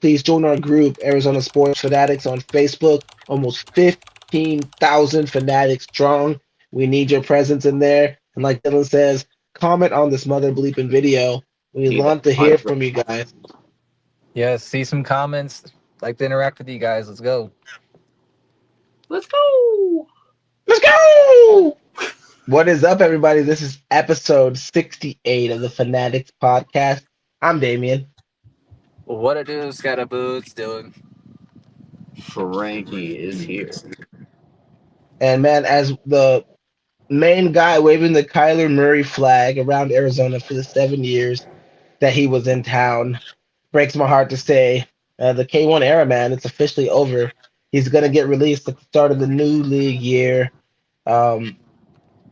please join our group, Arizona Sports Fanatics, on Facebook. Almost 15,000 fanatics strong. We need your presence in there. And like Dylan says, comment on this mother bleeping video. We Keep it want to hear 100. from you guys. Yeah, see some comments. Like to interact with you guys. Let's go. Let's go. Let's go! What is up, everybody? This is episode 68 of the Fanatics podcast. I'm Damien. What it do, Scatterboots doing? Frankie is here. And man, as the main guy waving the Kyler Murray flag around Arizona for the 7 years that he was in town, breaks my heart to say the K1 era, man, it's officially over. He's going to get released at the start of the new league year. Um,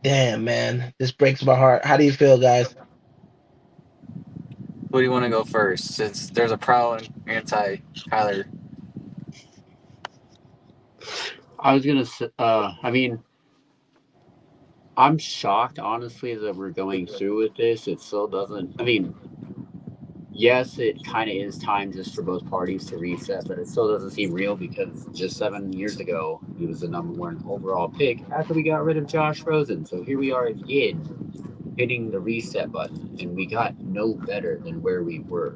Damn, man, this breaks my heart. How do you feel, guys? Who do you want to go first? Since there's a pro and anti Kyler. I was gonna say, I mean, I'm shocked, honestly, that we're going through with this. It still doesn't. I mean, yes, it kind of is time just for both parties to reset, but it still doesn't seem real because just 7 years ago, he was the #1 overall pick after we got rid of Josh Rosen. So here we are again, hitting the reset button, and we got no better than where we were.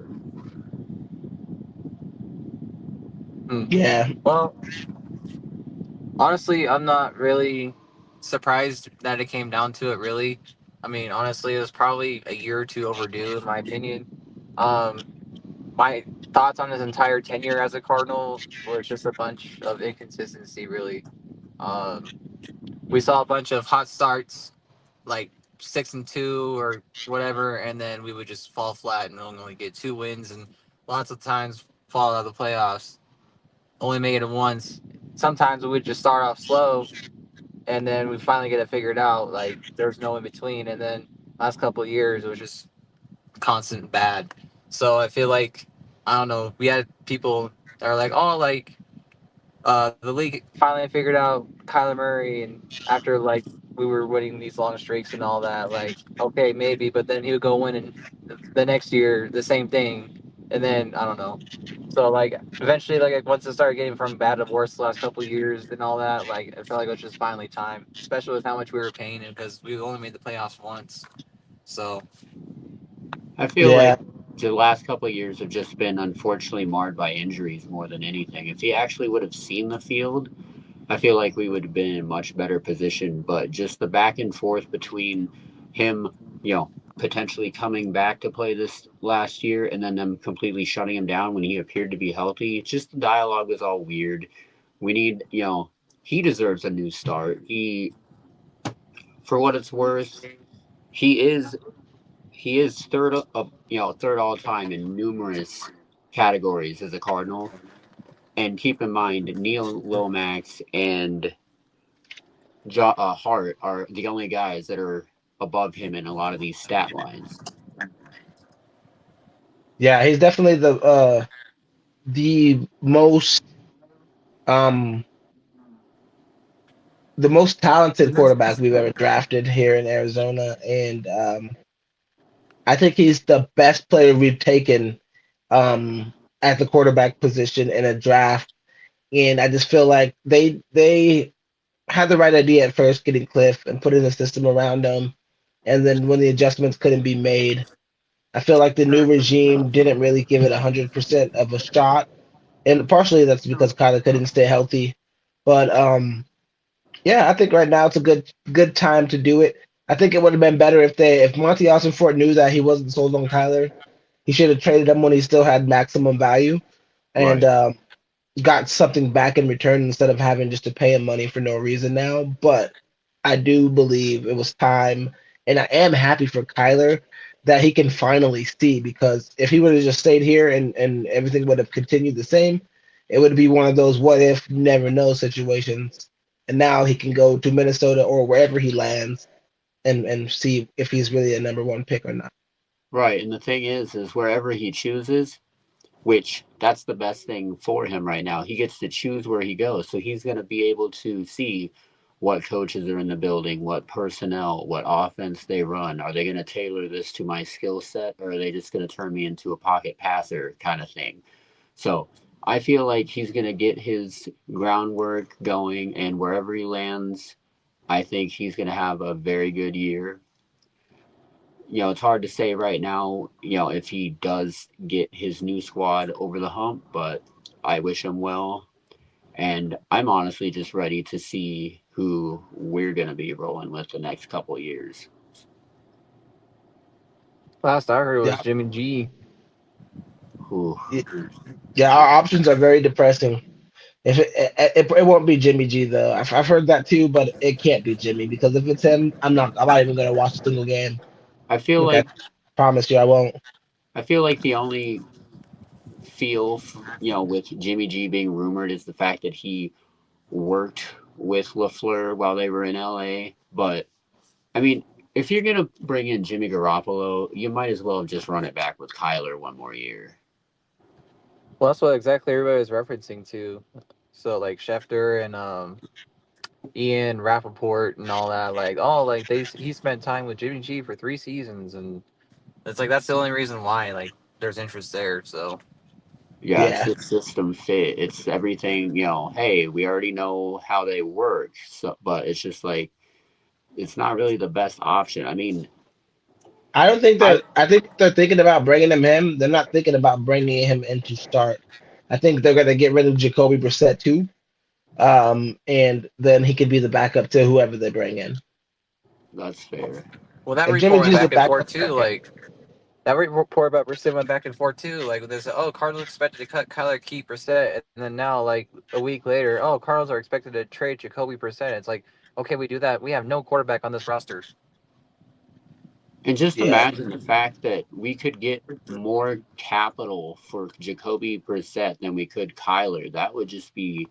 Yeah, Well, honestly, I'm not really surprised that it came down to it, really. I mean, honestly, it was probably a year or two overdue, in my opinion. Um, my thoughts on his entire tenure as a Cardinal was just a bunch of inconsistency, really. Um, we saw a bunch of hot starts, like 6-2 or whatever, and then we would just fall flat and only get 2 wins, and lots of times fall out of the playoffs. Only made it once. Sometimes we would just start off slow, and then we finally get it figured out. Like there's no in between, and then last couple of years it was just constant bad. So I feel like I don't know. We had people that are like, oh, like the league finally figured out Kyler Murray, and after like we were winning these long streaks and all that, like okay, maybe, but then he would go win and the next year the same thing, and then I don't know. So like eventually, like once it started getting from bad to worse the last couple of years and all that, like I felt like it was just finally time, especially with how much we were paying him because we only made the playoffs once. So I feel yeah, like the last couple of years have just been unfortunately marred by injuries more than anything. If he actually would have seen the field, I feel like we would have been in a much better position. But just the back and forth between him, potentially coming back to play this last year and then them completely shutting him down when he appeared to be healthy, it's just the dialogue was all weird. We need, he deserves a new start. For what it's worth, he is third of third all time in numerous categories as a Cardinal. And keep in mind, Neil Lomax and Hart are the only guys that are above him in a lot of these stat lines. yeah, he's definitely the um most talented quarterback we've ever drafted here in Arizona, and I think he's the best player we've taken at the quarterback position in a draft. And I just feel like they had the right idea at first, getting Cliff and putting a system around him, and then when the adjustments couldn't be made, I feel like the new regime didn't really give it 100% of a shot, and partially that's because Kyler couldn't stay healthy. But yeah, I think right now it's a good time to do it. I think it would have been better if Monty Austin knew that he wasn't sold on Kyler, he should have traded him when he still had maximum value and Right. got something back in return instead of having just to pay him money for no reason now. But I do believe it was time, and I am happy for Kyler that he can finally see, because if he would have just stayed here and everything would have continued the same, it would be one of those what if, never know situations. And now he can go to Minnesota or wherever he lands and see if he's really a #1 pick or not. Right. And the thing is wherever he chooses, which that's the best thing for him right now. He gets to choose where he goes. So he's going to be able to see what coaches are in the building, what personnel, what offense they run. Are they going to tailor this to my skill set, or are they just going to turn me into a pocket passer kind of thing? So I feel like he's going to get his groundwork going, and wherever he lands, I think he's going to have a very good year. It's hard to say right now, if he does get his new squad over the hump, but I wish him well. And I'm honestly just ready to see who we're going to be rolling with the next couple of years. Last I heard was Yeah, Jimmy G. Who, y- yeah. Our options are very depressing. If it won't be Jimmy G though. I've heard that too, but it can't be Jimmy because if it's him, I'm not even gonna watch a single game. I feel Like I like promise you, I won't. I feel like the only with Jimmy G being rumored is the fact that he worked with LaFleur while they were in LA. But I mean, if you're gonna bring in Jimmy Garoppolo, you might as well just run it back with Kyler one more year. Well, that's what exactly everybody was referencing to. So like Schefter and Ian Rappaport and all that, like, oh, like he spent time with Jimmy G for 3 seasons, and it's like that's the only reason why like there's interest there. So Yeah, it's Yeah, the system fit. It's everything. Hey, we already know how they work. So, but it's just like it's not really the best option. I mean, I don't think I they're. I think they're thinking about bringing him. They're not thinking about bringing him in to start. I think they're gonna get rid of Jacoby Brissett too. And then he could be the backup to whoever they bring in. that's fair. well, that Like Jimmy report went G's the back and forth backup. too. Like that report about Brissett went back and forth too. Like there's Cardinals expected to cut Kyler, keep Brissett, and then now like a week later, Cardinals are expected to trade Jacoby Brissett. It's like okay, we do that. We have no quarterback on this roster. And just Yeah. imagine the fact that we could get more capital for Jacoby Brissett than we could Kyler. That would just be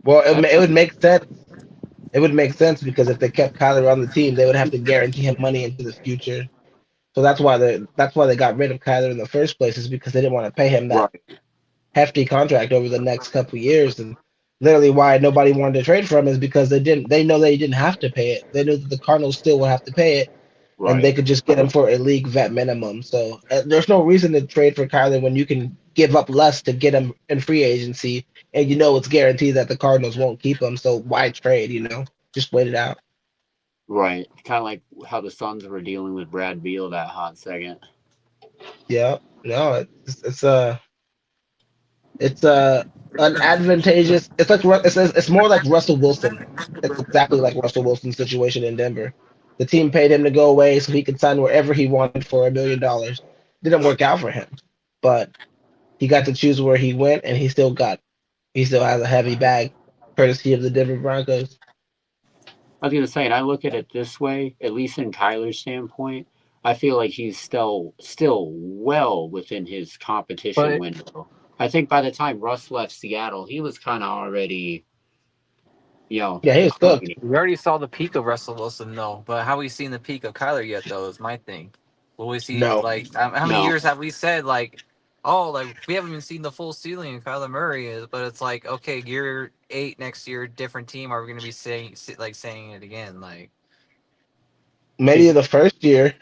Well, that. it would make sense. It would make sense because if they kept Kyler on the team, they would have to guarantee him money into the future. So that's why they got rid of Kyler in the first place is because they didn't want to pay him that Right, hefty contract over the next couple of years. And literally why nobody wanted to trade for him is because they know they didn't have to pay it. They knew that the Cardinals still would have to pay it and they right, could just get him for a league vet minimum. So there's no reason to trade for Kyler when you can give up less to get him in free agency, and you know it's guaranteed that the Cardinals won't keep him. So why trade? Just wait it out. right. Kind of like how the Suns were dealing with Brad Beal that hot second. Yeah, no, it's an advantageous. It's like it's more like Russell Wilson. It's exactly like Russell Wilson's situation in Denver. The team paid him to go away so he could sign wherever he wanted for $1 million. Didn't work out for him, but he got to choose where he went, and he still has a heavy bag, courtesy of the Denver Broncos. I was gonna say, and I look at it this way, at least in Kyler's standpoint, I feel like he's still well within his competition But window. I think by the time Russ left Seattle, he was kind of already, Yeah, he was cooked. declining. we already saw the peak of Russell Wilson, though. But have we seen the peak of Kyler yet, though? Is my thing. Will we see No, like how many No, years have we said like, like we haven't even seen the full ceiling of Kyler Murray is? But it's like okay, year 8 next year, different team. Are we going to be saying it again? Like maybe he's the first year.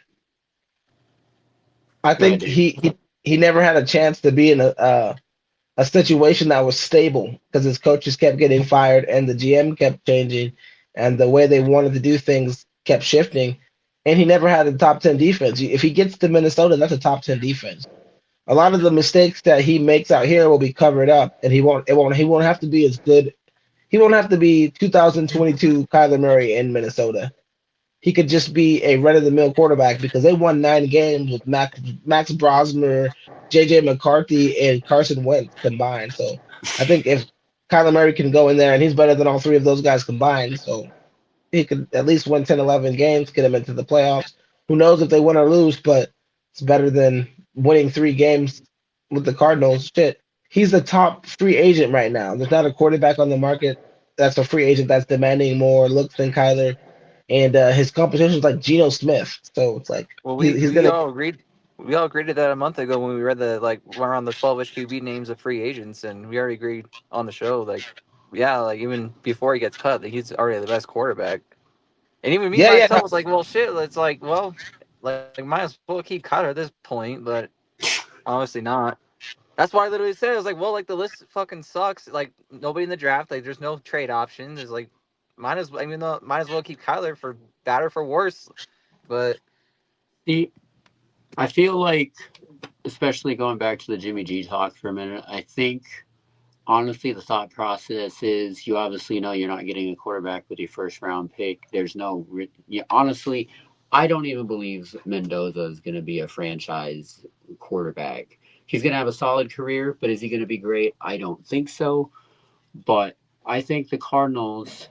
I good. think he never had a chance to be in a situation that was stable because his coaches kept getting fired and the GM kept changing and the way they wanted to do things kept shifting. And he never had a top 10 defense. If he gets to Minnesota, that's a top 10 defense. A lot of the mistakes that he makes out here will be covered up, and he won't have to be as good. He won't have to be 2022 Kyler Murray in Minnesota. He could just be a run of the mill quarterback because they won 9 games with Max Brosmer, JJ McCarthy, and Carson Wentz combined. So I think if Kyler Murray can go in there and he's better than all three of those guys combined, so he could at least win 10, 11 games, get him into the playoffs. Who knows if they win or lose, but it's better than winning 3 games with the Cardinals. Shit. He's the top free agent right now. There's not a quarterback on the market that's a free agent that's demanding more looks than Kyler. And his competition is like Geno Smith. So it's like well, he's gonna. we all agreed to that a month ago when we read the like around the 12ish QB names of free agents, and we already agreed on the show like yeah, like even before he gets cut, like, he's already the best quarterback. And even me Yeah, yeah, myself was like, well, shit. It's like, well, like might as well keep Kyler at this point. But Honestly, not. That's why I literally said, I was like, well, like the list fucking sucks. Like nobody in the draft. Like there's no trade option. There's like, might as well keep Kyler for better for worse. But See, I feel like, especially going back to the Jimmy G talk for a minute, I think honestly the thought process is you obviously know you're not getting a quarterback with your first round pick. There's no, honestly, I don't even believe Mendoza is going to be a franchise quarterback. He's going to have a solid career, but is he going to be great? I don't think so. But I think the Cardinals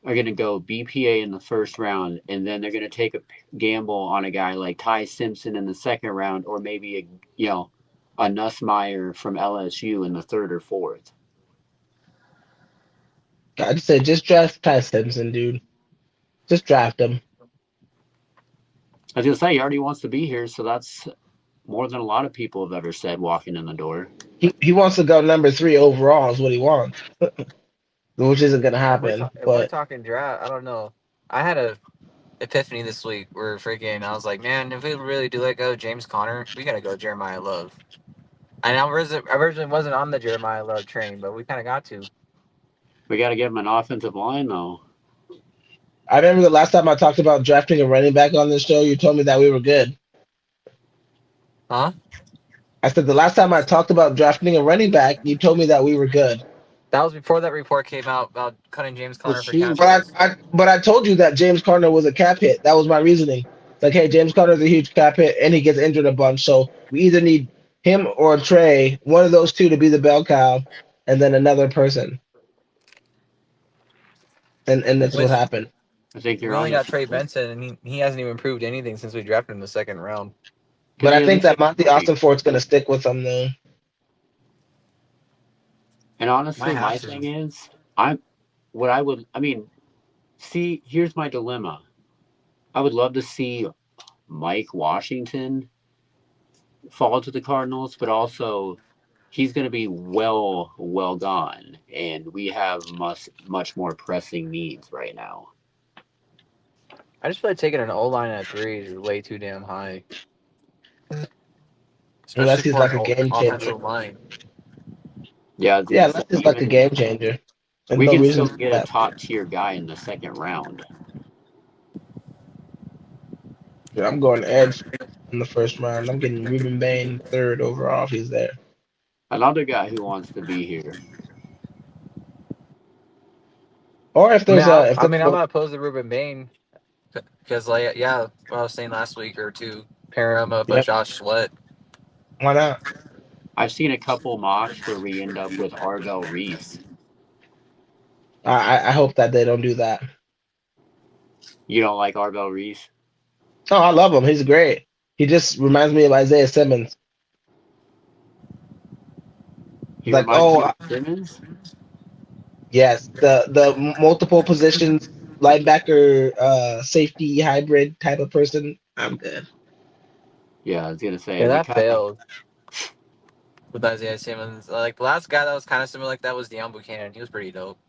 are going to go BPA in the first round, and then they're going to take a gamble on a guy like Ty Simpson in the second round, or maybe a Nussmeier from LSU in the third or fourth. I'd say just draft Ty Simpson, dude. Just draft him. I was going to say he already wants to be here, so that's more than a lot of people have ever said walking in the door. He wants to go number 3 overall is what he wants, which isn't gonna happen. if we're But talking draft, I don't know. I had a epiphany this week where freaking I was like, man, if we really do let go of James Conner, we gotta go Jeremiah Love. And I originally wasn't on the Jeremiah Love train, but we kind of got to. We got to give him an offensive line, though. I remember the last time I talked about drafting a running back on this show, you told me that we were good. Huh? I said the last time I talked about drafting a running back, you told me that we were good. That was before that report came out about cutting James Conner It's for cap huge. space. But I told you that James Conner was a cap hit. That was my reasoning. It's like, hey, James Conner's a huge cap hit, and he gets injured a bunch. So we either need him or Trey, one of those two, to be the bell cow, and then another person. And that's what With happened. I think we you're only on to got Trey something. Benson, and he hasn't even proved anything since we drafted him in the second round. Because But I he think hasn't that shown Monty anything. Austin Fort's going to stick with him, though. And Might honestly, have my to. thing is, I mean, see, here's my dilemma. I would love to see Mike Washington fall to the Cardinals, but also he's going to be well gone, and we have much more pressing needs right now. I just feel like taking an O line at 3 is way too damn high, Unless especially he's for like an a game changer. offensive line. Yeah, I was going Yeah, to say unless he's like a even game changer. And we no can reason still to do get a that. top tier guy in the second round. Yeah, I'm going edge in the first round. I'm getting Ruben Bain third overall if he's there. Another guy who wants to be here. Or if there's a if there's I'm a, not opposed to Ruben Bain because, like, yeah, what I was saying last week or two, pair him up with yep, Josh Sweat. why not? I've seen a couple mocks where we end up with Arvell Reese. I hope that they don't do that. You don't like Arvell Reese? Oh, I love him. He's great. He just reminds me of Isaiah Simmons. He Like, reminds you oh of Simmons. yes, the multiple positions linebacker, safety hybrid type of person. I'm good. Yeah, I was gonna say Yeah, we that kind of. failed with Isaiah Simmons. Like the last guy that was kind of similar like that was Deion Buchanan. He was pretty dope.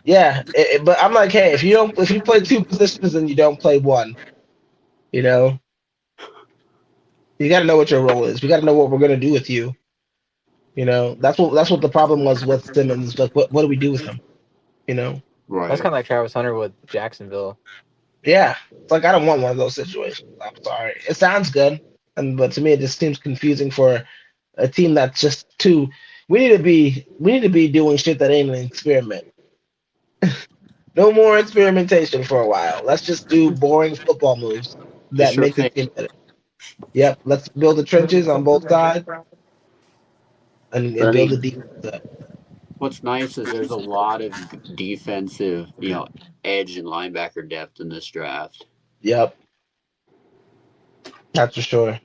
Yeah, but I'm like, hey, if you play two positions and you don't play one, you know, you got to know what your role is. We got to know what we're gonna do with you. That's what the problem was with Simmons. Like, what do we do with him? You know? That's Right. kind of like Travis Hunter with Jacksonville. Yeah, it's like I don't want one of those situations. I'm sorry. It sounds good, but to me, it just seems confusing for a team that's just too. We need to be doing shit that ain't an experiment. No more experimentation for a while. Let's just do boring football moves The that sure make the thing. team better. Yep, let's build the trenches on both sides and But I build the mean, defense up. what's nice is there's a lot of defensive, edge and linebacker depth in this draft. Yep, that's for sure.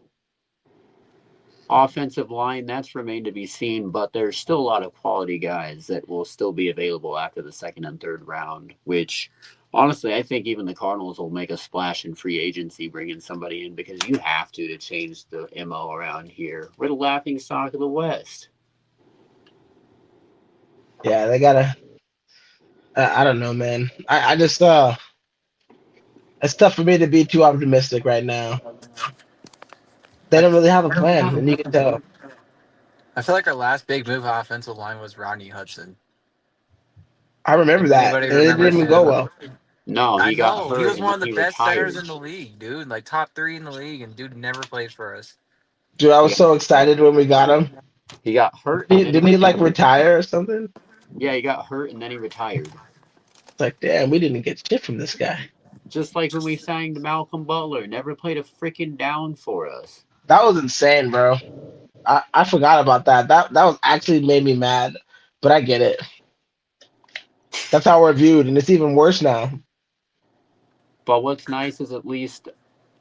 Offensive line, that's remained to be seen, but there's still a lot of quality guys that will still be available after the second and third round, which honestly, I think even the Cardinals will make a splash in free agency bringing somebody in because you have to change the MO around here. We're the laughing stock of the West. Yeah, they gotta. I don't know, man. I just it's tough for me to be too optimistic right now. They I, don't really have a plan, and you can tell. I feel like our last big move offensive line was Rodney Hudson. I remember If that, anybody and it didn't remembers even go him, well. No, I he got know he hurt was and one then of the he best centers retired. in the league, dude. Like top 3 in the league, and dude never played for us. Dude, I He was got so excited when we got him. he got hurt and then Didn't he like retire or something? It's yeah, he got hurt and then he retired. like, damn, we didn't get shit from this guy. Just like when we signed Malcolm Butler, never played a freaking down for us. That was insane, bro. I forgot about that. That was actually made me mad, but I get it. That's how we're viewed, and it's even worse now. But what's nice is at least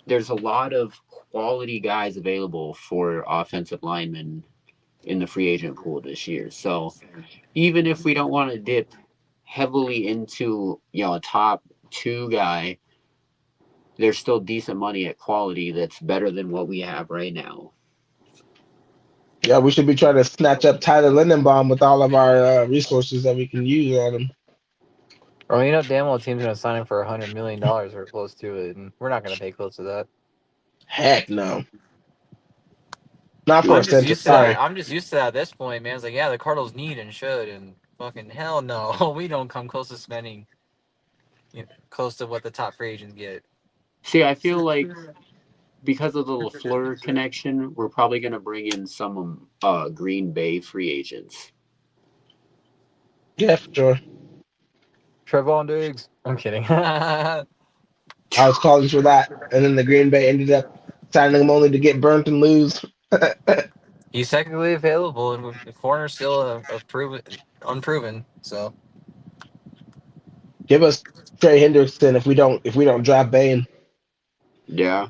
there's a lot of quality guys available for offensive linemen in the free agent pool this year. So even if we don't want to dip heavily into a top two guy, there's still decent money at quality that's better than what we have right now. Yeah, we should be trying to snatch up Tyler Lindenbaum with all of our resources that we can use on him. Or you know, damn well, a team's gonna sign him for $100 million or close to it, and we're not gonna pay close to that. Heck no. Not for I'm a just center. used to that. Sorry. I'm just used to that at this point, man. It's like, yeah, the Cardinals need and should, and fucking hell no, we don't come close to spending close to what the top free agents get. See, I feel like because of the LaFleur connection, we're probably going to bring in some Green Bay free agents. Yeah, for sure. Trevon Diggs. I'm kidding. I was calling for that, and then the Green Bay ended up signing him only to get burnt and lose. He's technically available, and the corner's still unproven. So Give us Trey Hendrickson if we don't draft Bain. Yeah,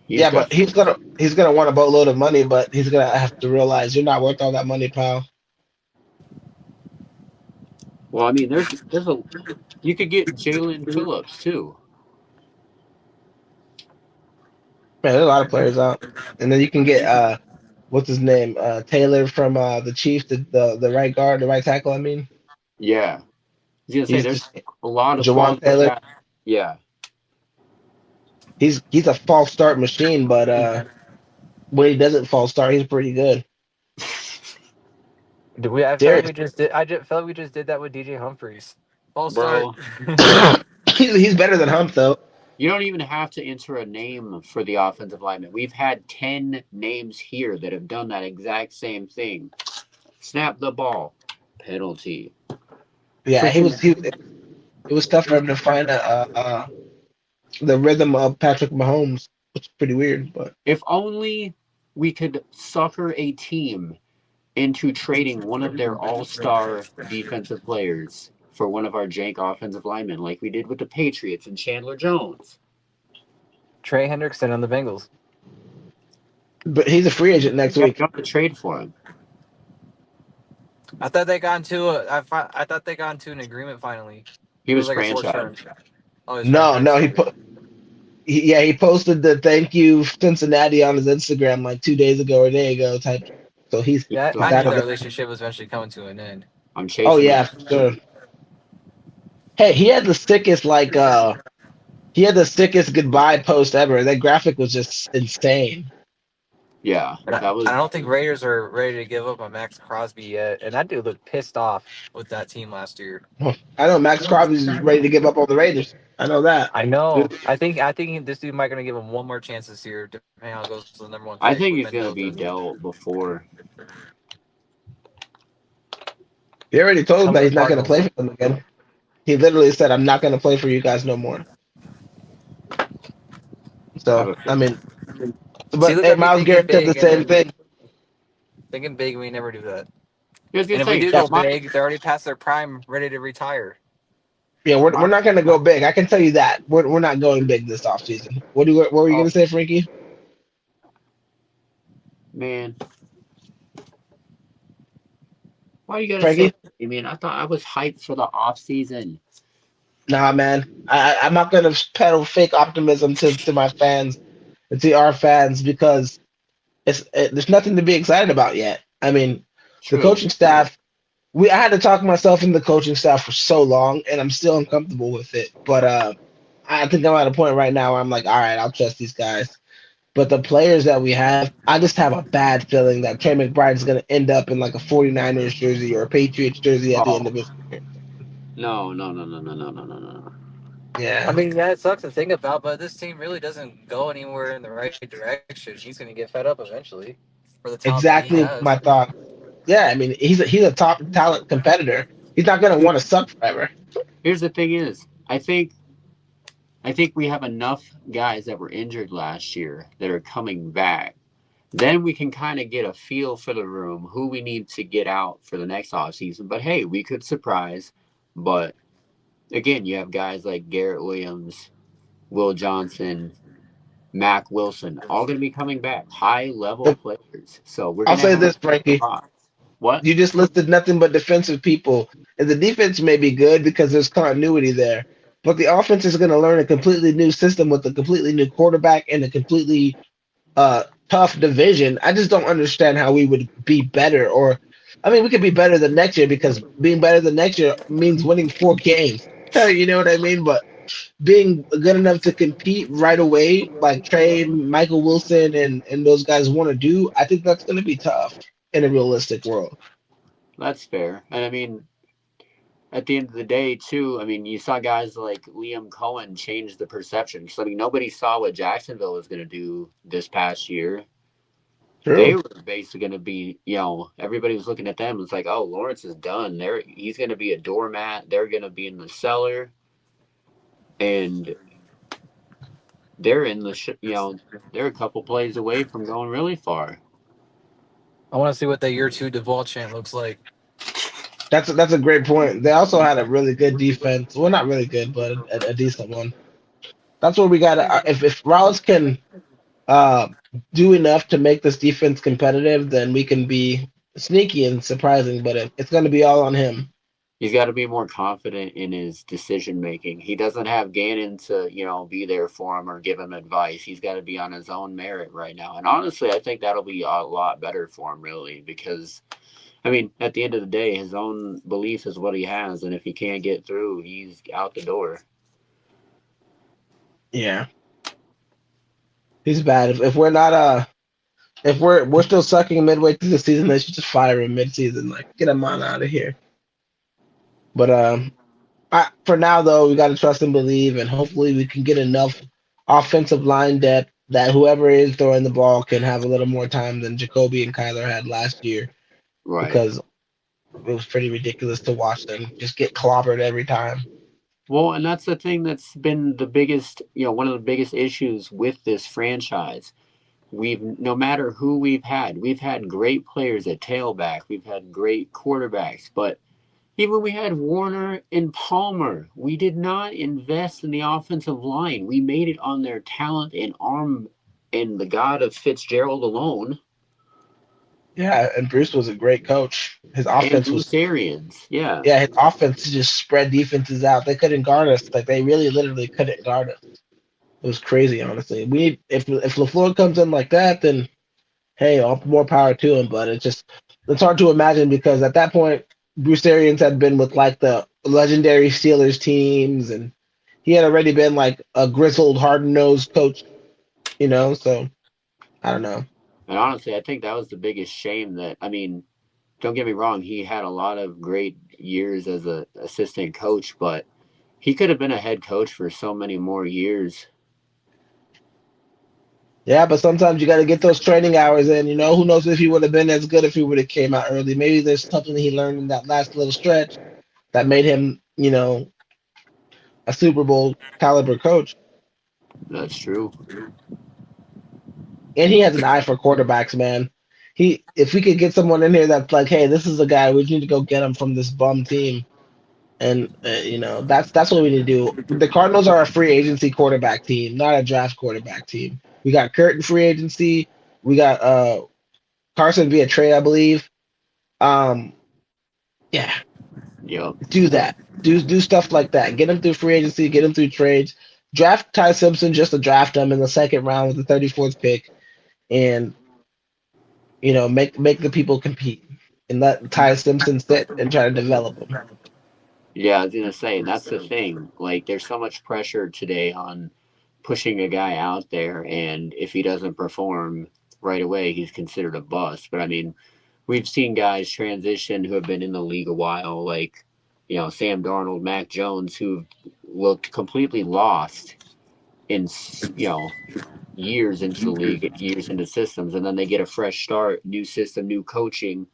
he's Yeah, but definitely. he's gonna want a boatload of money, but he's gonna have to realize you're not worth all that money, pal. Well, I mean, there's a you could get Jalen Phillips too. Man, there's a lot of players out, and then you can get what's his name, Taylor from the Chiefs, the right guard, the right tackle. I mean, Yeah, I was gonna say he's there's just a lot of Jawan quality Taylor. guys. Yeah, He's a false start machine, but when he doesn't false start, he's pretty good. did we? I feel like Serious. we just did. I just felt like we just did that with DJ Humphries. False start. bro, He's better than Hump though. you don't even have to enter a name for the offensive lineman. We've had 10 names here that have done that exact same thing. Snap the ball, penalty. Yeah, Freaking it was tough for him to find the rhythm of Patrick Mahomes, which is pretty weird, but if only we could sucker a team into trading one of their all-star defensive players for one of our jank offensive linemen, like we did with the Patriots and Chandler Jones. Trey Hendrickson on the Bengals. he's a free agent next Yeah, you week. don't have to trade for him. I thought they got into I thought they got into an agreement finally. He It was was like a short franchised. term. Oh, his No, franchise. no, he posted the thank you Cincinnati on his Instagram like 2 days ago or a day ago type. So He's Yeah, still I he's knew out there. of that it. relationship was eventually coming to an end. I'm Oh chasing him. yeah, for sure. Hey, he had the sickest goodbye post ever. That graphic was just insane. Yeah, And that I was. don't think Raiders are ready to give up on Max Crosby yet. And that dude looked pissed off with that team last year. I know Max Crosby's ready to give up on the Raiders. I know that. I know. I think this dude might gonna give him one more chance this year, depending on how it goes to the number one I pick think with he's gonna be Mendoza. dealt before. He already told him Come that to the he's not going to play Cardinals. for them again. He literally said, "I'm not going to play for you guys no more." I have So a. I mean, See, but look hey, at me Miles Garrett said the same thing. thinking big, and we never do that. I was gonna And if we say do Yeah, go big, they're already past their prime, ready to retire. yeah, we're my not going to go big. I can tell you that we're not going big this offseason. What were you going Oh, to say, Frankie? man. Why you gotta say Frankie? that? I mean, I thought I was hyped for the off season. Nah, man. I'm not going to peddle fake optimism to my fans and to our fans because there's nothing to be excited about yet. I mean, the True. coaching staff. I had to talk myself into the coaching staff for so long, and I'm still uncomfortable with it. But I think I'm at a point right now where I'm like, all right, I'll trust these guys. But the players that we have, I just have a bad feeling that Trey McBride's going to end up in like a 49ers jersey or a Patriots jersey at the end Oh of his. no, no, no, no, no, no, no, no, no. I Yeah, mean, yeah, it sucks to think about, but this team really doesn't go anywhere in the right direction. He's going to get fed up eventually for the talent that he exactly has. my thought. Yeah, I mean he's a top talent competitor. He's not going to want to suck forever. Here's the thing: is I think we have enough guys that were injured last year that are coming back. Then we can kind of get a feel for the room, who we need to get out for the next offseason. But hey, we could surprise. But again, you have guys like Garrett Williams, Will Johnson, Mac Wilson, all going to be coming back, high level The- players. So we're I'll going to say have this, a Frankie. lot. What? You just listed nothing but defensive people, and the defense may be good because there's continuity there. But the offense is going to learn a completely new system with a completely new quarterback and a completely tough division. I just don't understand how we would be better. Or, I mean, we could be better than next year because being better than next year means winning 4 games. You know what I mean? But being good enough to compete right away, like Trey, Michael Wilson, and those guys want to do, I think that's going to be tough in a realistic world. That's fair. And I mean, at the end of the day, too, I mean, you saw guys like Liam Cohen change the perception. Because, I mean, nobody saw what Jacksonville was going to do this past year. They True. were basically going to be, everybody was looking at them. It's like, oh, Lawrence is done. He's going to be a doormat. They're going to be in the cellar. And they're in they're a couple plays away from going really far. I want to see what the year two Duvall chant looks like. That's a great point. They also had a really good defense. Well, not really good, but a decent one. That's what we got. If Rollins can uh, do enough to make this defense competitive, then we can be sneaky and surprising. But it's going to be all on him. He's got to be more confident in his decision making. He doesn't have Gannon to, be there for him or give him advice. He's got to be on his own merit right now. And honestly, I think that'll be a lot better for him, really, because I mean, at the end of the day, his own belief is what he has, and if he can't get through, he's out the door. Yeah, he's bad. If we're not if we're still sucking midway through the season, they should just fire him mid-season. Like get him on out of here. But for now though, we got to trust and believe, and hopefully we can get enough offensive line depth that whoever is throwing the ball can have a little more time than Jacoby and Kyler had last year Right. because it was pretty ridiculous to watch them just get clobbered every time. Well, and that's the thing that's been the biggest, one of the biggest issues with this franchise. No matter who we've had great players at tailback, we've had great quarterbacks, but even we had Warner and Palmer. We did not invest in the offensive line. We made it on their talent and arm and the god of Fitzgerald alone. Yeah, and Bruce was a great coach. His And offense was Bruce Arians. Yeah. yeah, his offense just spread defenses out. They couldn't guard us. Like they really literally couldn't guard us. It was crazy, honestly. We need if LaFleur comes in like that, then hey, all more power to him. But it's hard to imagine because at that point, Bruce Arians had been with like the legendary Steelers teams, and he had already been like a grizzled, hard nosed coach. So I don't know. And honestly, I think that was the biggest shame that, I mean, don't get me wrong, he had a lot of great years as a assistant coach, but he could have been a head coach for so many more years. Yeah, but sometimes you got to get those training hours in. Who knows if he would have been as good if he would have came out early. Maybe there's something he learned in that last little stretch that made him, a Super Bowl caliber coach. That's true. And he has an eye for quarterbacks, man. If we could get someone in here that's like, hey, this is a guy we need to go get him from this bum team, and that's what we need to do. The Cardinals are a free agency quarterback team, not a draft quarterback team. We got Kurt in free agency. We got Carson via trade, I believe. Um, yeah, Yep. do that. Do stuff like that. Get him through free agency. Get him through trades. Draft Ty Simpson just to draft him in the second round with the 34th pick, and make the people compete and let Ty Simpson sit and try to develop him. Yeah, I was going to say, and that's the thing. Like, there's so much pressure today on pushing a guy out there, and if he doesn't perform right away, he's considered a bust. But I mean, we've seen guys transition who have been in the league a while, like Sam Darnold, Mac Jones, who've looked completely lost in years into the league, years into systems, and then they get a fresh start, new system, new coaching,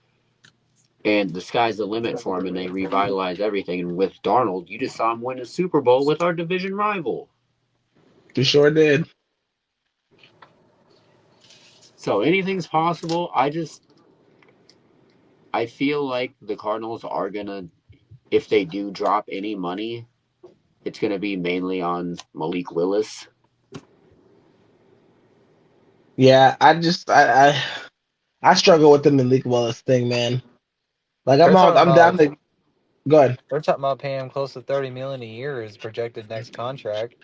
and the sky's the limit for them, and they revitalize everything. And with Darnold, you just saw him win a Super Bowl with our division rival. You sure did. So anything's possible. I feel like the Cardinals are gonna, if they do drop any money, it's gonna be mainly on Malik Willis. Yeah, I struggle with the Malik Willis thing, man. Like They're talking I'm down about to go ahead. they're talking about paying him close to 30 million a year as projected next contract.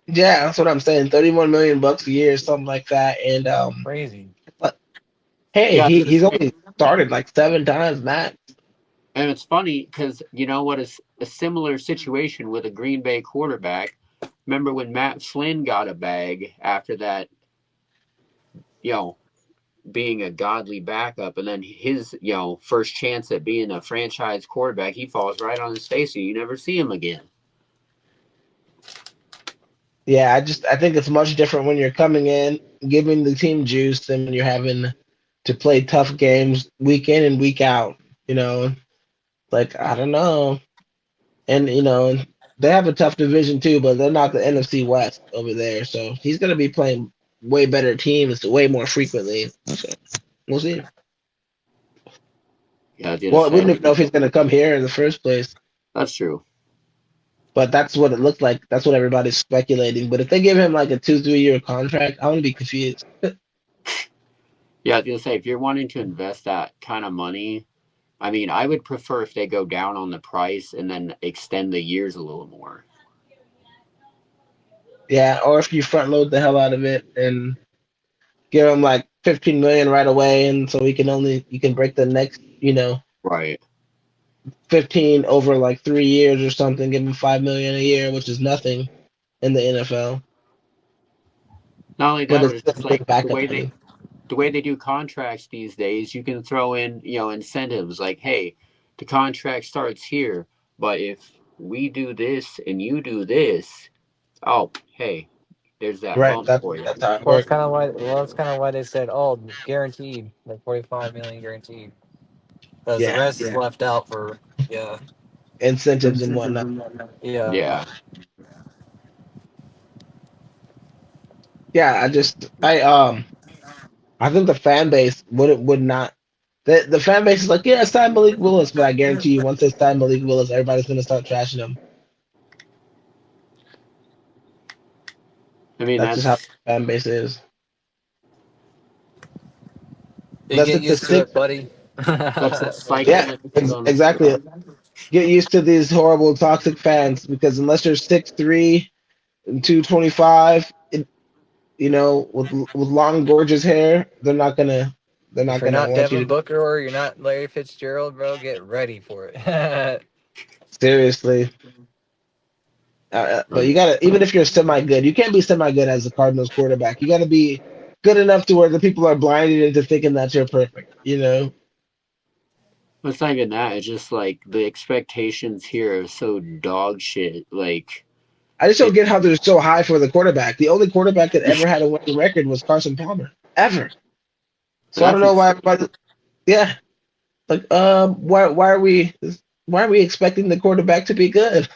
Yeah, that's what I'm saying. 31 million bucks a year, something like that. And Crazy. but hey, Yeah, I was gonna he's say, only started like 7 times max. and it's funny because you know what is a similar situation with a Green Bay quarterback. Remember when Matt Flynn got a bag after that, you know, being a godly backup, and then his first chance at being a franchise quarterback, he falls right on his face, and you never see him again. Yeah, I think it's much different when you're coming in, giving the team juice, than when you're having to play tough games week in and week out. You know, like I don't know, and they have a tough division too, but they're not the NFC West over there, so he's gonna be playing way better teams way more frequently. So we'll see. Yeah, I was gonna Well, we don't say even know if he's gonna come here in the first place, that's true. but that's what it looks like. That's what everybody's speculating. But if they give him like a 2 3 year contract, I wouldn't be confused. Yeah, I was gonna say if you're wanting to invest that kind of money, I mean, I would prefer if they go down on the price and then extend the years a little more. Yeah, or if you front load the hell out of it and give him like 15 million right away, and so you can break the next, Right. 15 over like 3 years or something. Give him 5 million a year, which is nothing in the NFL, Not only but that, but it's it's still just good like backup money. the way they do contracts these days, you can throw in, incentives like, hey, the contract starts here, but if we do this and you do this, oh, hey, there's that Right, bump for you. that's how it Well, it's works. kind of why. Well, that's kind of why they said, "Oh, guaranteed, like 45 million guaranteed," because the Yeah, rest is left out for yeah, incentives and whatnot. yeah. Yeah. Yeah, I think the fan base would not. The fan base is like, yeah, sign Malik Willis, but I guarantee you, once they sign Malik Willis, everybody's gonna start trashing him. I mean, That's just how the that's fan base is. You Unless get it's a used to six, it, buddy. that's the cycle yeah, that goes on this exactly. league. Get used to these horrible toxic fans because unless you're 6'3" and 225, with long gorgeous hair, they're If not you're gonna not want you Devin to Booker or you're not Larry Fitzgerald, bro, get ready for it. seriously. But you Um, gotta, even if you're semi good, you can't be semi good as a Cardinals quarterback. You gotta be good enough to where the people are blinded into thinking that you're perfect. it's not even that. It's just like the expectations here are so dog shit. Like I just don't it. get how they're so high for the quarterback. The only quarterback that ever had a winning record was Carson Palmer, ever. And So I don't that's know why everybody. Yeah, like why are we expecting the quarterback to be good?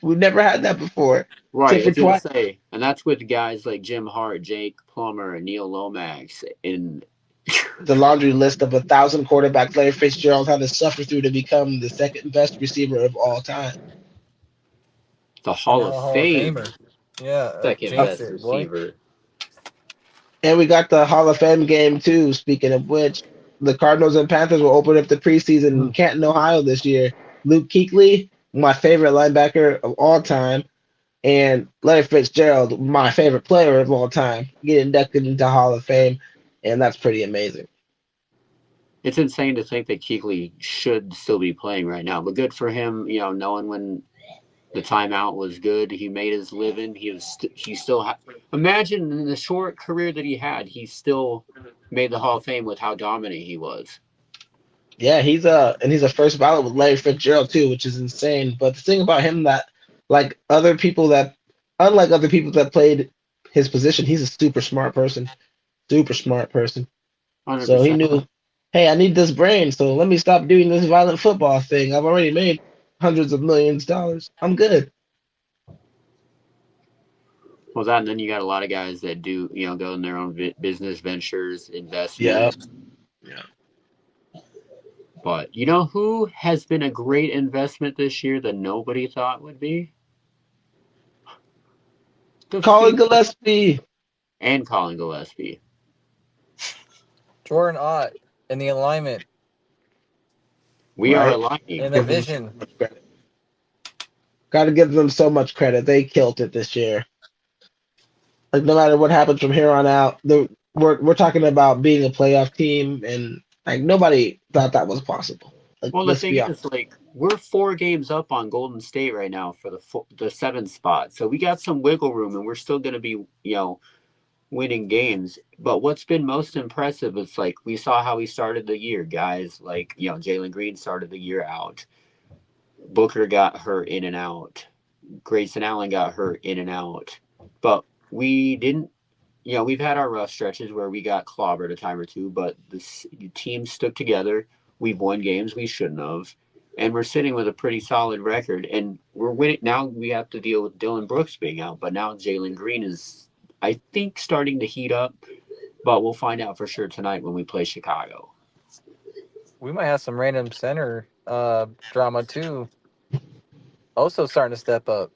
We've never had that before, right. except I for was gonna twice. say, and that's with guys like Jim Hart, Jake Plummer, and Neil Lomax, and The laundry list of 1,000 quarterbacks Larry Fitzgerald had to suffer through to become the second best receiver of all time. the And Hall now of a Hall of Fame Famer. Yeah, second Uh, jinx best it, boy. receiver. and we got the Hall of Fame game too. Speaking of which, the Cardinals and Panthers will open up the preseason in Canton, Ohio this year. Luke Kuechly, my favorite linebacker of all time, and Larry Fitzgerald, my favorite player of all time, get inducted into Hall of Fame, and that's pretty amazing. It's insane to think that Keekly should still be playing right now, but good for him. Knowing when The timeout was good. He made his living. He still imagine in the short career that he had, he still made the Hall of Fame with how dominant he was. Yeah, he's a first ballot with Larry Fitzgerald too, which is insane. But the thing about him that like other people that unlike other people that played his position, he's a super smart person. Super smart person. Hundred So he percent. knew, hey, I need this brain, so let me stop doing this violent football thing. I've already made hundreds of millions of dollars. I'm good. Well, that and then you got a lot of guys that do go in their own business ventures, Yeah. investments. Yeah. But you know who has been a great investment this year that nobody thought would be? The Colin Phoenix Gillespie. and Colin Gillespie. Jordan Ott in the alignment We are Right. aligning. and the Give them so vision. much credit. Got to give them so much credit. They killed it this year. Like no matter what happens from here on out, we're talking about being a playoff team, and like nobody thought that was possible. Like Well, the let's thing be is, honest. like, we're 4 games up on Golden State right now for the seventh spot, so we got some wiggle room, and we're still going to be, winning games. But what's been most impressive is like we saw how he started the year. Guys like Jalen Green started the year out. Booker got hurt in and out. Grayson Allen got hurt in and out. But we didn't. We've had our rough stretches where we got clobbered a time or two, but the team stuck together. We've won games we shouldn't have, and we're sitting with a pretty solid record. And we're winning now. We have to deal with Dylan Brooks being out, but now Jalen Green is, I think, starting to heat up. But we'll find out for sure tonight when we play Chicago. We might have some random center drama too. Also starting to step up.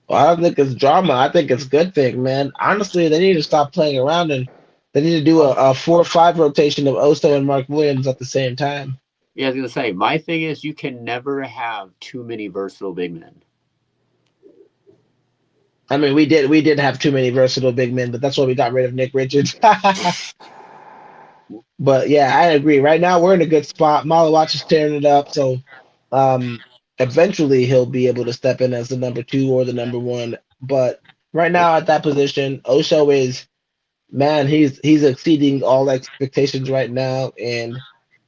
Well, I don't think it's drama. I think it's a good thing, man. Honestly, they need to stop playing around and they need to do Um, a 4-5 rotation of Oso and Mark Williams at the same time. Yeah, I was gonna say my thing is you can never have too many versatile big men. I mean, we did have too many versatile big men, but that's why we got rid of Nick Richards. But yeah, I agree. Right now, we're in a good spot. Malawach is tearing it up, so um, eventually he'll be able to step in as the number two or the number one. But right now, at that position, Osho is man. He's exceeding all expectations right now, and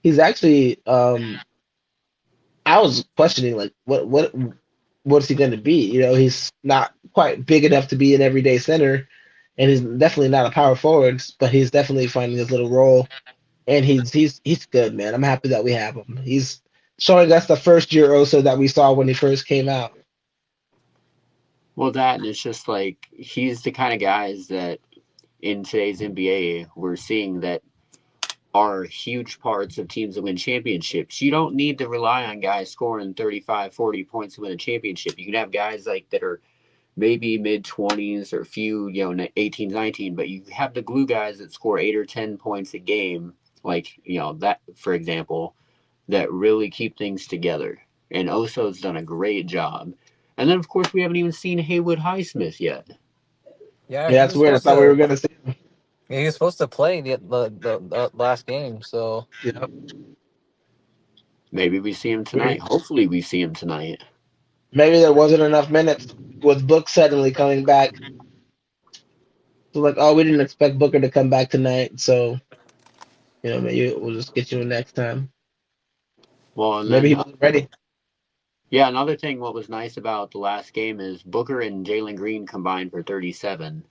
he's actually I was questioning like what's he going to be? You know, he's not quite big enough to be an everyday center, and he's definitely not a power forward, but he's definitely finding his little role, and he's good, man. I'm happy that we have him. He's showing us the first year also that we saw when he first came out. Well, that and it's just like he's the kind of guys that in today's NBA we're seeing that are huge parts of teams that win championships. You don't need to rely on guys scoring 35, 40 points to win a championship. You can have guys like that are maybe mid 20s or few, 18, 19, but you have the glue guys that score 8 or 10 points a game, like, that, for example, that really keep things together. And Oso's done a great job. And then, of course, we haven't even seen Haywood Highsmith yet. yeah, Yeah, he that's was weird. I supposed thought we were to. gonna see him. He was supposed to play the last game. So Yeah. Maybe we see him tonight. Hopefully, we see him tonight. Maybe there wasn't enough minutes with Book suddenly coming back. So like, oh, we didn't expect Booker to come back tonight, so maybe we'll just get you next time. Well, and Maybe then, he wasn't ready. yeah, another thing, what was nice about the last game is Booker and Jalen Green combined for 37,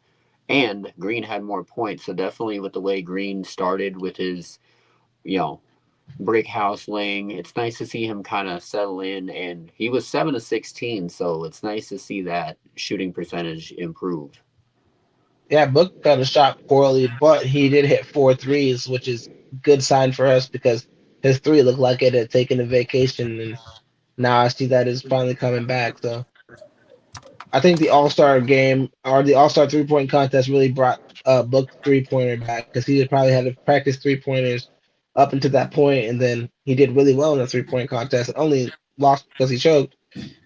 and Green had more points. So definitely with the way Green started with his, you know, brick house laying, it's nice to see him kind of settle in. And he was 7 of 16, so it's nice to see that shooting percentage improve. Yeah, Book kind of shot poorly, but he did hit four threes, which is good sign for us because his three looked like it had taken a vacation, and now I see that it's finally coming back. So I think the All Star game or the All Star 3-point contest really brought Book's 3-pointer back because he had probably had to practice 3-pointers up until that point, and then he did really well in the 3-point contest and only lost because he choked.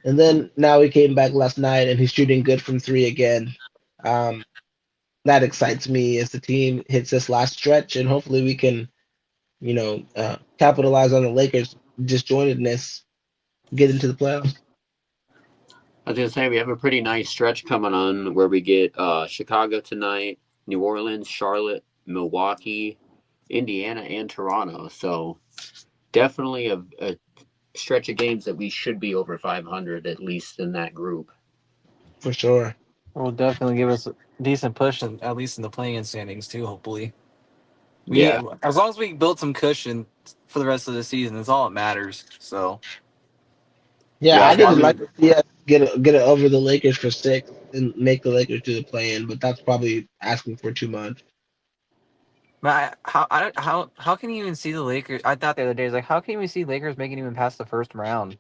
And then now he came back last night and he's shooting good from three again. Um, that excites me as the team hits this last stretch, and hopefully we can, capitalize on the Lakers' disjointedness, get into the playoffs. I was gonna say we have a pretty nice stretch coming on where we get Chicago tonight, New Orleans, Charlotte, Milwaukee, Indiana, and Toronto. So definitely a stretch of games that we should be over 500 at least in that group. for sure. Will definitely give us a decent push, at least in the playing standings too. Hopefully, we Yeah, as long as we build some cushion for the rest of the season, that's all that matters. So Yeah, yeah. I As long didn't as like to see us get it over the Lakers for 6 and make the Lakers do the play-in, but that's probably asking for too much. man, how can you even see the Lakers? I thought the other day, like, how can you even see Lakers making even past the first round?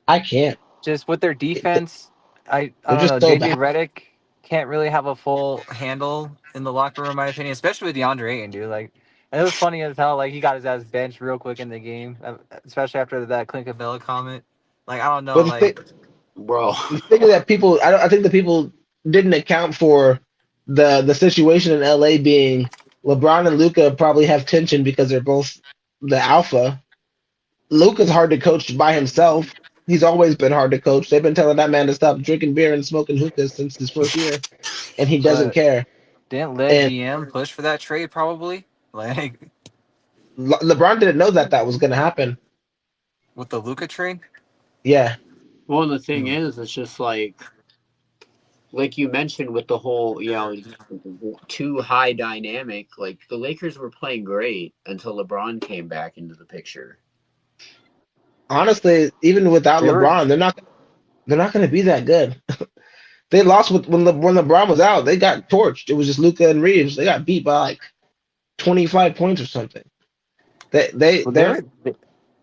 I can't. Just with their defense, I They're don't just know. so JJ bad. Redick can't really have a full handle in the locker room, in my opinion, especially with DeAndre Ayton, dude. Like, and it was funny as hell. Like, he got his ass benched real quick in the game, especially after that Clint Capella comment. Like, I don't know. But Like, bro, the thing is that people, I think the people didn't account for the situation in LA being LeBron and Luca probably have tension because they're both the alpha. Luca's hard to coach by himself. He's always been hard to coach. They've been telling that man to stop drinking beer and smoking hookahs since his first year, and he doesn't but care. didn't Le And GM push for that trade? Probably. Like LeBron didn't know that that was going to happen. with the Luca trade. Yeah, well, and the thing Hmm. is, it's just like you mentioned with the whole, too high dynamic. Like the Lakers were playing great until LeBron came back into the picture. honestly, even without They were. LeBron, they're not going to be that good. They lost when LeBron was out. They got torched. It was just Luca and Reeves. They got beat by like 25 points or something. They they Well, they they're were.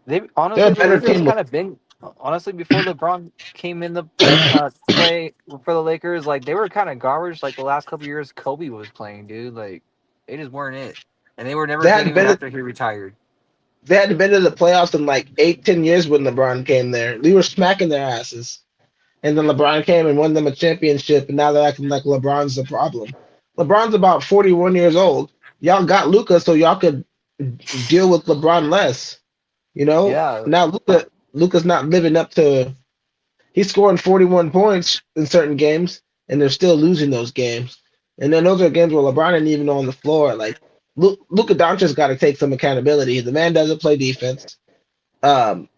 They they're a honestly, the better Lakers team with kind of been honestly before LeBron came in the play for the Lakers. Like they were kind of garbage. Like the last couple years, Kobe was playing, dude. Like they just weren't it, and they were never they good hadn't even been after he retired. they hadn't been to the playoffs in like 8, 10 years when LeBron came there. We were smacking their asses. And then LeBron came and won them a championship, and now they're acting like LeBron's the problem. LeBron's about 41 years old. Y'all got Luca so y'all could deal with LeBron less. You know? Yeah, Now Luca's not living up to he's scoring 41 points in certain games, and they're still losing those games. And then those are games where LeBron isn't even on the floor. Like Luka Doncic's got to take some accountability. The man doesn't play defense. Um,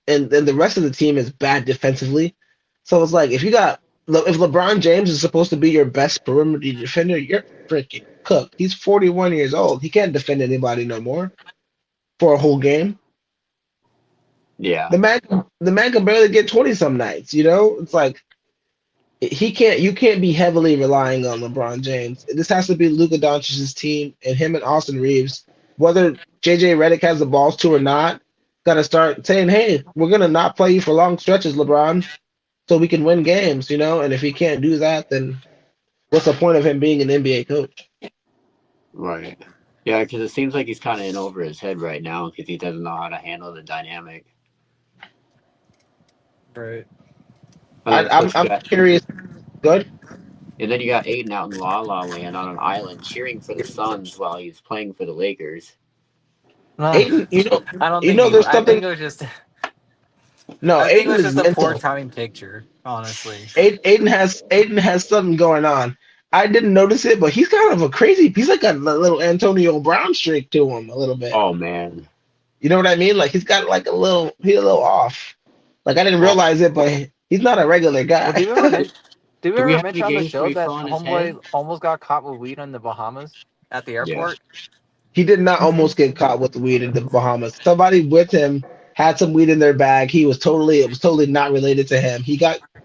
and the rest of the team is bad defensively. So it's like if LeBron James is supposed to be your best perimeter defender, you're freaking cooked. He's 41 years old. He can't defend anybody no more for a whole game. Yeah, The man can barely get 20 some nights. It's like he can't. You can't be heavily relying on LeBron James. This has to be Luka Doncic's team and him and Austin Reeves. Whether JJ Redick has the balls to or not, got to start saying, "Hey, we're gonna not play you for long stretches, LeBron, so we can win games." And if he can't do that, then what's the point of him being an NBA coach? right. Yeah, because it seems like he's kind of in over his head right now because he doesn't know how to handle the dynamic. right. And then I, of I'm course you I'm got, curious. Good. and then you got Aiden out in La La Land on an island cheering for the Suns while he's playing for the Lakers. Nah, Aiden, I don't think he. there's I think something. it was just. No, I think it Aiden was is just a poor mental. timing picture, honestly. Aiden has something going on. I didn't notice it, but he's kind of a crazy. He's like a little Antonio Brown streak to him a little bit. Oh man. You know what I mean? Like he's got like he's a little off. Like I didn't Oh, realize it, but he's not a regular Well, guy. did we do we ever have any mention on the games where show he fell that on his head? homeboy almost got caught with weed in the Bahamas at the Yeah. airport? He did not almost get caught with the weed in the Bahamas. Somebody with him had some weed in their bag. It was totally not related to him.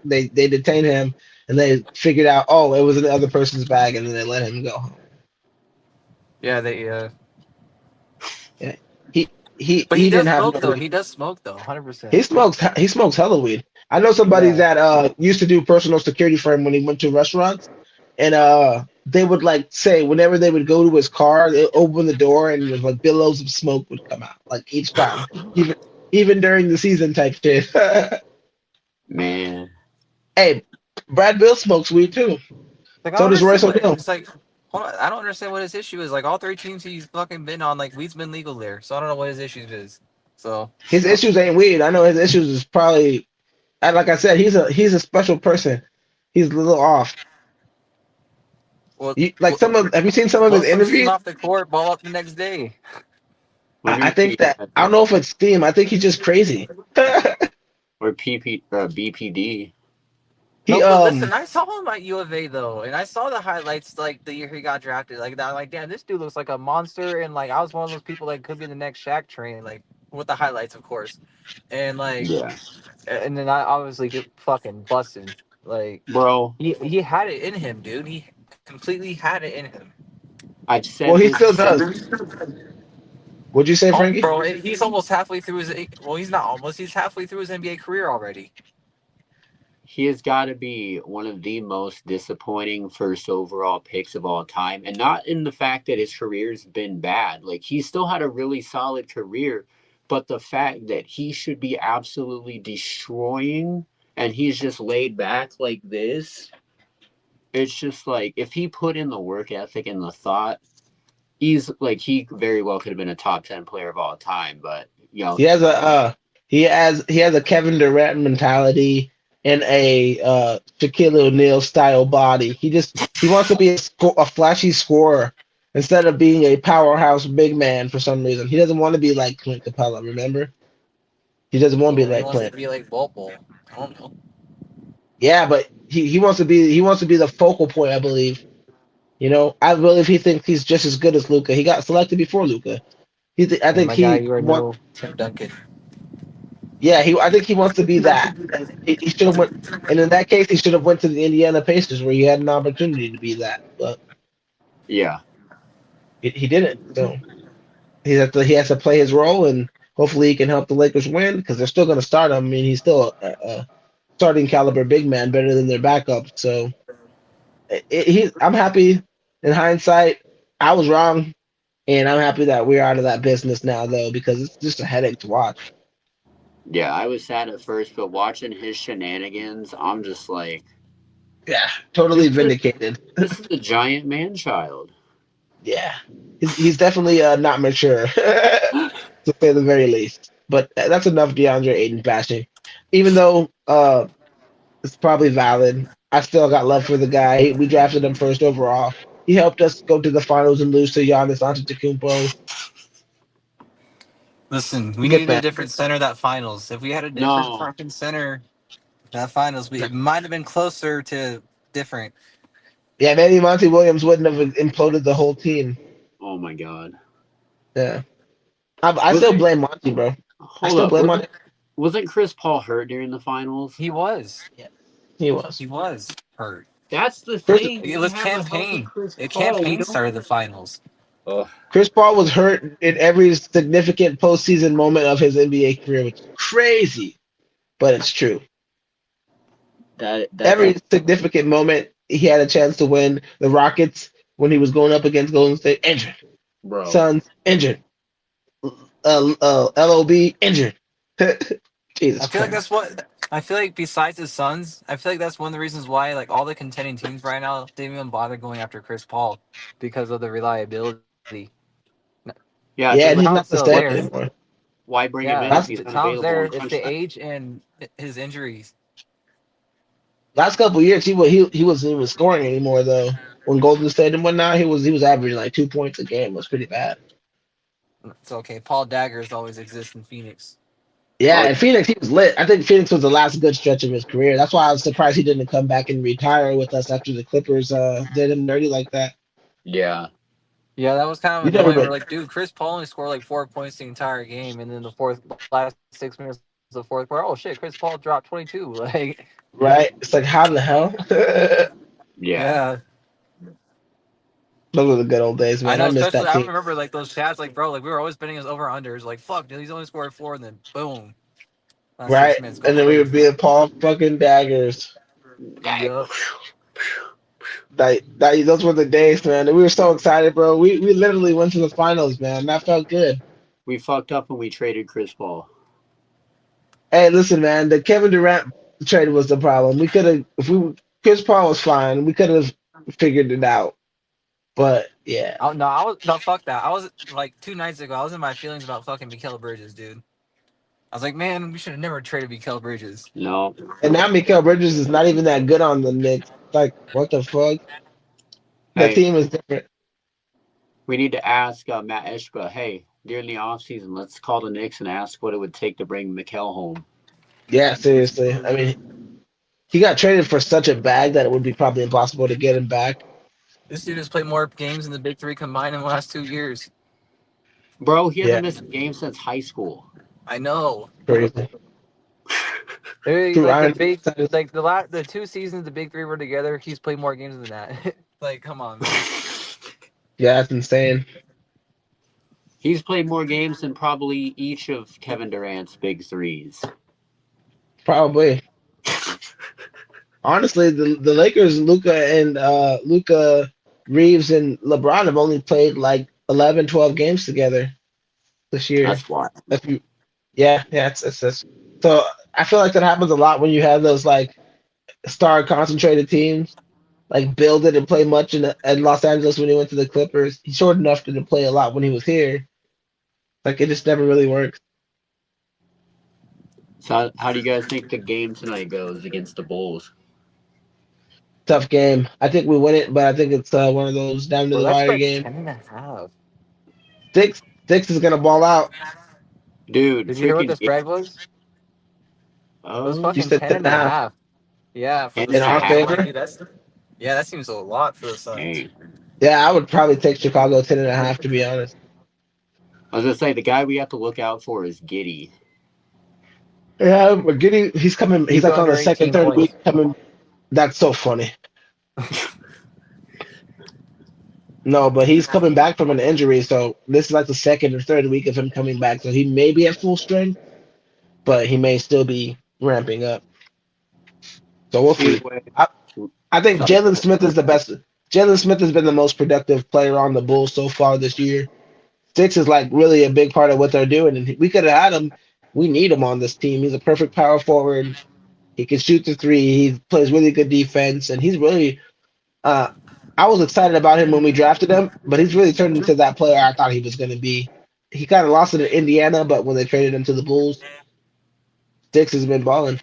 They detained him and they figured out, oh, it was in the other person's bag, and then they let him go home. Yeah, they. Yeah. He he But he he does didn't have smoke no though. weed. He does smoke though, 100%. He smokes hella weed. I know somebody Yeah. that used to do personal security for him when he went to restaurants, and they would like say whenever they would go to his car, they open the door and there's like billows of smoke would come out like each time, even during the season type shit. Man. Hey, Brad Bill smokes weed too. Like I So don't does Royce understand what O'Neal. it's like. Hold on, I don't understand what his issue is. Like all three teams he's fucking been on, like weed's been legal there. So I don't know what his issues is. So His issues ain't weed. I know his issues is probably And like I said, he's a special person. He's a little off. Well, Like some of have you seen some of his blow some steam interviews? off the court, ball up the next day. Let I me think see. that I don't know if it's steam. I think he's just crazy. Or BPD. he No, but listen, I saw him at U of A though, and I saw the highlights like the year he got drafted. Like that, like damn, this dude looks like a monster. And like I was one of those people that could be the next Shaq train, like with the highlights, of course. And like, Yeah, and then I obviously get fucking busting. Like bro. he had it in him, dude. He completely had it in him. I've well, said he this. still does. What'd you say, Oh, Frankie? bro, he's almost halfway through his. Well, he's not almost. He's halfway through his NBA career already. He has got to be one of the most disappointing first overall picks of all time. And not in the fact that his career's been bad. Like, he still had a really solid career, but the fact that he should be absolutely destroying and he's just laid back like this, it's just like, if he put in the work ethic and the thought, he's like, he very well could have been a top 10 player of all time. But, you know, He has a he has a Kevin Durant mentality and a Shaquille O'Neal style body. He wants to be a flashy scorer instead of being a powerhouse big man for some reason. He doesn't want to be like Clint Capella. Remember? He doesn't want to So be he like wants to Clint. be like Bolt Bolt. I don't know. Yeah, but he wants to be the focal point. I believe. I believe he thinks he's just as good as Luca. He got selected before Luca. I And think my guy, he you are want. no Tim Duncan. Yeah, I think he wants to be that, and he should have went. And in that case, he should have went to the Indiana Pacers where he had an opportunity to be that, but yeah. he didn't. So he has to play his role, and hopefully he can help the Lakers win because they're still going to start him. I mean, he's still a starting caliber big man, better than their backup. So I'm happy. In hindsight, I was wrong, and I'm happy that we're out of that business now, though, because it's just a headache to watch. Yeah, I was sad at first, but watching his shenanigans, I'm just like, Yeah, this totally is vindicated. this is a giant man child. Yeah, he's definitely not mature, to say the very least. But that's enough DeAndre Ayton bashing. Even though it's probably valid, I still got love for the guy. We drafted him first overall. He helped us go to the finals and lose to Giannis Antetokounmpo. Listen, we Good needed a man. different center that finals. If we had a different No. fucking center that finals, it might have been closer to different. Yeah, maybe Monty Williams wouldn't have imploded the whole team. Oh my god. Yeah, I Was still it? blame Monty, bro. I Hold still up. blame Monty. Wasn't Chris Paul hurt during the finals? He was. Yeah, he was. He was hurt. That's the Chris thing. It We was have a healthy campaign. Chris It Paul. We campaign don't. started the finals. Ugh, Chris Paul was hurt in every significant postseason moment of his NBA career, which is crazy, but it's true. that's Every significant moment he had a chance to win. The Rockets when he was going up against Golden State, injured. bro. Suns, injured. LOB, injured. I Jesus feel like Christ. that's what I feel like. Besides the Suns, I feel like that's one of the reasons why like all the contending teams right now didn't even bother going after Chris Paul because of the reliability. Yeah, Because it's Yeah, the and like he's not talent's the still standard there. anymore. why bring him Yeah, in if Last he's the talent's unavailable there. in It's the crunch time? age and his injuries. last couple of years, he wasn't even scoring anymore though. When Golden State and whatnot, he was averaging like 2 points a game. It was pretty bad. It's okay. Paul Daggers always exists in Phoenix. Yeah, Oh and Phoenix, he was lit. I think Phoenix was the last good stretch of his career. That's why I was surprised he didn't come back and retire with us after the Clippers did him dirty like that. yeah, Yeah, that was kind of You never annoying. We're been like, dude, Chris Paul only scored like 4 points the entire game, and then the last 6 minutes of the fourth quarter, oh shit, Chris Paul dropped 22. Like, right. It's like how the hell? Those yeah. yeah, were the good old days, I man. know. I miss Especially, that I team. remember like those chats, like, bro, like we were always betting his over unders. Like, fuck, dude, he's only scored four, and then boom, last six Right, minutes go and then we would crazy. be at Paul fucking Daggers. Yup. Those were the days, man. And we were so excited, bro. We literally went to the finals, man. That felt good. We fucked up when we traded Chris Paul. Hey, listen, man. The Kevin Durant trade was the problem. We could have, if we Chris Paul was fine. We could have figured it out. But yeah, Oh no, fuck that. I was like 2 nights ago. I was in my feelings about fucking Mikal Bridges, dude. I was like, man, we should have never traded Mikal Bridges. No. And now Mikal Bridges is not even that good on the Knicks. Like, what the fuck? The Hey, team is different. we need to ask Matt Ishbia, hey, during the offseason, let's call the Knicks and ask what it would take to bring Mikal home. Yeah, seriously. I mean, he got traded for such a bag that it would be probably impossible to get him back. This dude has played more games than the Big Three combined in the last 2 years. Bro, he hasn't Yeah, missed a game since high school. I know. crazy. Hey, True like the Iron big, status. like the 2 seasons the Big Three were together, he's played more games than that. Like, come on, man. Yeah, that's insane. He's played more games than probably each of Kevin Durant's big threes. Probably. Honestly, the Lakers, Luca Reeves and LeBron have only played like 11, 12 games together this year. That's why. If you, yeah, it's so I feel like that happens a lot when you have those like star concentrated teams. Like Bill didn't play much in Los Angeles when he went to the Clippers. He showed enough to play a lot when he was here. Like it just never really works. So, how do you guys think the game tonight goes against the Bulls? Tough game. I think we win it, but I think it's one of those down to Bro, the that's wire like games. 10.5. Six is gonna ball out. Dude, Did you hear what the freaking. spread was? It was You fucking Oh, said 10 ten and and a a half half. Yeah, for 10 the in and a our Suns. I'm half. like, favor. dude, that seems a lot for the Suns. Dang. Yeah, I would probably take Chicago 10.5 to be honest. I was going to say, the guy we have to look out for is Giddy. Yeah, we're getting. He's coming. He's Keep it like on under the second, 18 third week points. coming. That's so funny. No, but he's coming back from an injury, so this is like the second or third week of him coming back. So he may be at full strength, but he may still be ramping up. So we'll Either see. way, I, I think sorry. Jalen Smith is the best. Jalen Smith has been the most productive player on the Bulls so far this year. Six is like really a big part of what they're doing, and we could have had him. We need him on this team. He's a perfect power forward. He can shoot the three. He plays really good defense, and he's really. Uh, I was excited about him when we drafted him, but he's really turned into that player I thought he was going to be. He kind of lost it in Indiana, but when they traded him to the Bulls, Six has been balling.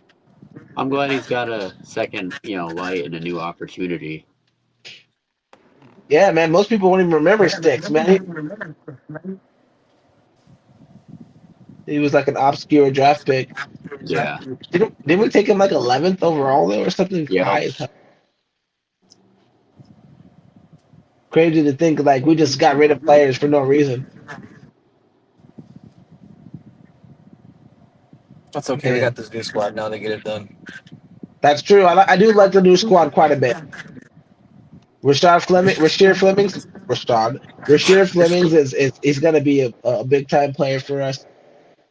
I'm glad he's got a second, light and a new opportunity. Yeah, man. Most people won't even remember Sticks, man. He was like an obscure draft pick. Yeah. Didn't we take him like 11th overall though, or something Yep. high as hell? Crazy to think like we just got rid of players for no reason. That's okay. We Man, got this new squad now to get it done. that's true. I do like the new squad quite a bit. Rashard Flemings is he's gonna be a big time player for us.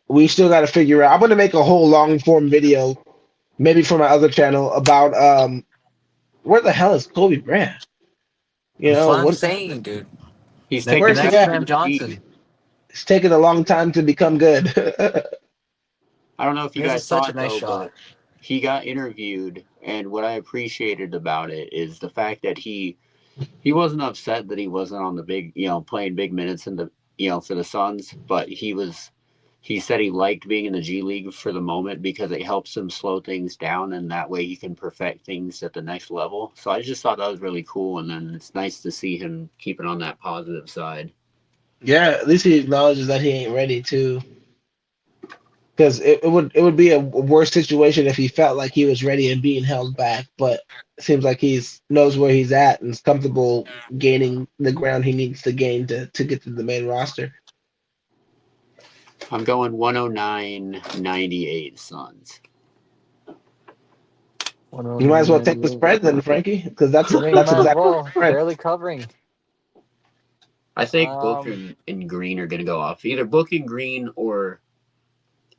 We still got to figure out. I'm gonna make a whole long form video, maybe for my other channel about where the hell is Kobe Bryant? You That's know what I'm what? saying, dude. He's The taking Where's the he next at? Cam MG. Johnson. It's taken a long time to become good. I don't know if you He has guys saw such a it nice though, but shot. he got interviewed, and what I appreciated about it is the fact that he wasn't upset that he wasn't on the big, playing big minutes in the, for the Suns, but he said he liked being in the G League for the moment because it helps him slow things down, and that way he can perfect things at the next level. So I just thought that was really cool, and then it's nice to see him keeping on that positive side. Yeah, at least he acknowledges that he ain't ready too. Because it would be a worse situation if he felt like he was ready and being held back. But it seems like he's knows where he's at and is comfortable gaining the ground he needs to gain to get to the main roster. I'm going 109.98 Suns. You might as well take the 109.98. spread then, Frankie, because that's I mean, that's might as exactly the well. spread. Barely covering. I think Book Um, and Green are going to go off. Either Book and Green or,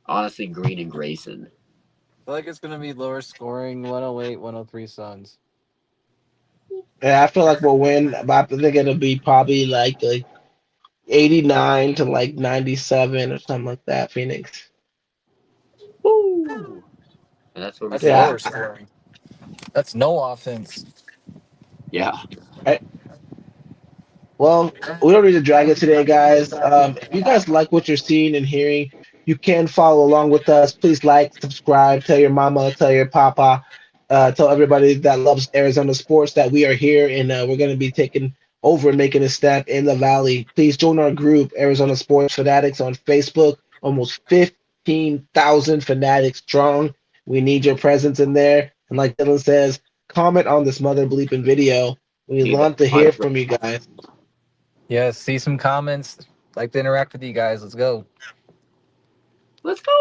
honestly, Green and Grayson. I feel like it's gonna be lower scoring. 108, 103 Suns. Yeah, I feel like we'll win, but I think it'll be probably like 89 to like 97 or something like that. Phoenix. Woo! And that's what we That's Yeah. lower got. scoring. That's no offense. Yeah. Well, we don't need to drag it today, guys. If you guys like what you're seeing and hearing, You can follow along with us. Please like, subscribe, tell your mama, tell your papa, tell everybody that loves Arizona sports that we are here and we're going to be taking over and making a step in the Valley. Please join our group, Arizona Sports Fanatics, on Facebook. Almost 15,000 fanatics strong. We need your presence in there. And like Dylan says, comment on this mother bleeping video. We Need that love to hear like. from you guys. Yeah, see some comments. Like to interact with you guys. Let's go. Let's go.